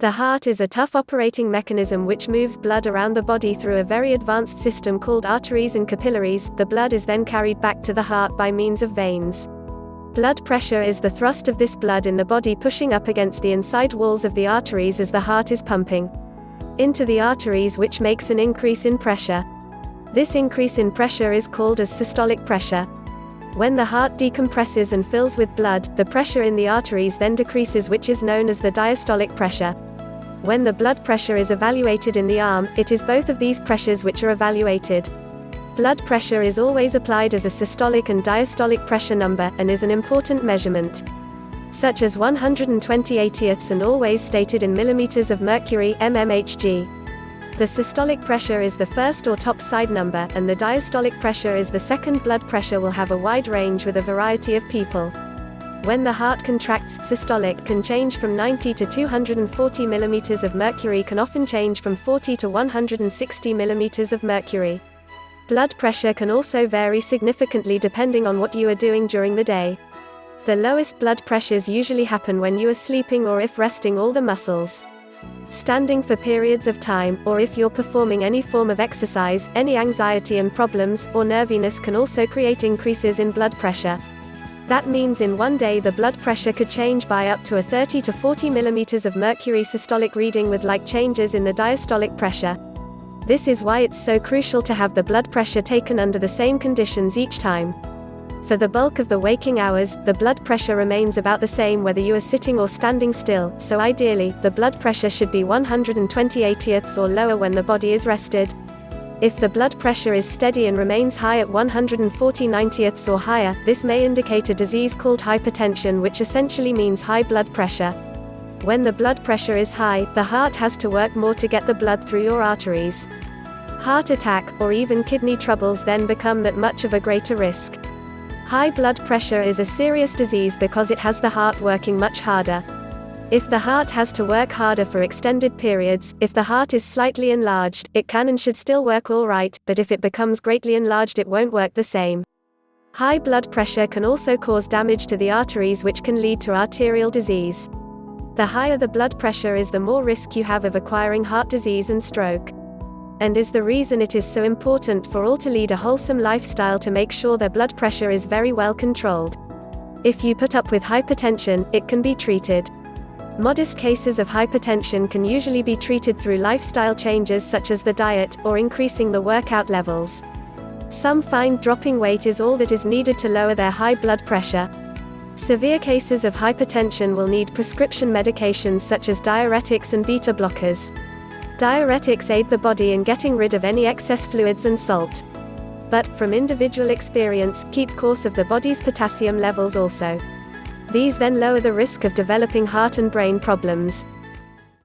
The heart is a tough operating mechanism which moves blood around the body through a very advanced system called arteries and capillaries. The blood is then carried back to the heart by means of veins. Blood pressure is the thrust of this blood in the body pushing up against the inside walls of the arteries as the heart is pumping into the arteries, which makes an increase in pressure. This increase in pressure is called as systolic pressure. When the heart decompresses and fills with blood, the pressure in the arteries then decreases, which is known as the diastolic pressure. When the blood pressure is evaluated in the arm, it is both of these pressures which are evaluated. Blood pressure is always applied as a systolic and diastolic pressure number, and is an important measurement, such as 120/80ths, and always stated in millimeters of mercury mmHg. The systolic pressure is the first or top side number, and the diastolic pressure is the second. Blood pressure will have a wide range with a variety of people. When the heart contracts, systolic can change from 90 to 240 millimeters of mercury, can often change from 40 to 160 millimeters of mercury. Blood pressure can also vary significantly depending on what you are doing during the day. The lowest blood pressures usually happen when you are sleeping or if resting all the muscles, standing for periods of time, or if you're performing any form of exercise. Any anxiety and problems, or nerviness can also create increases in blood pressure. That means in one day the blood pressure could change by up to a 30 to 40 millimeters of mercury systolic reading, with like changes in the diastolic pressure. This is why it's so crucial to have the blood pressure taken under the same conditions each time. For the bulk of the waking hours, the blood pressure remains about the same whether you are sitting or standing still, so ideally, the blood pressure should be 120/80ths or lower when the body is rested. If the blood pressure is steady and remains high at 140/90ths or higher, this may indicate a disease called hypertension, which essentially means high blood pressure. When the blood pressure is high, the heart has to work more to get the blood through your arteries. Heart attack, or even kidney troubles then become that much of a greater risk. High blood pressure is a serious disease because it has the heart working much harder. If the heart has to work harder for extended periods, if the heart is slightly enlarged, it can and should still work all right, but if it becomes greatly enlarged, it won't work the same. High blood pressure can also cause damage to the arteries, which can lead to arterial disease. The higher the blood pressure is, the more risk you have of acquiring heart disease and stroke. And is the reason it is so important for all to lead a wholesome lifestyle to make sure their blood pressure is very well controlled. If you put up with hypertension, it can be treated. Modest cases of hypertension can usually be treated through lifestyle changes such as the diet, or increasing the workout levels. Some find dropping weight is all that is needed to lower their high blood pressure. Severe cases of hypertension will need prescription medications such as diuretics and beta blockers. Diuretics aid the body in getting rid of any excess fluids and salt. But, from individual experience, keep course of the body's potassium levels also. These then lower the risk of developing heart and brain problems.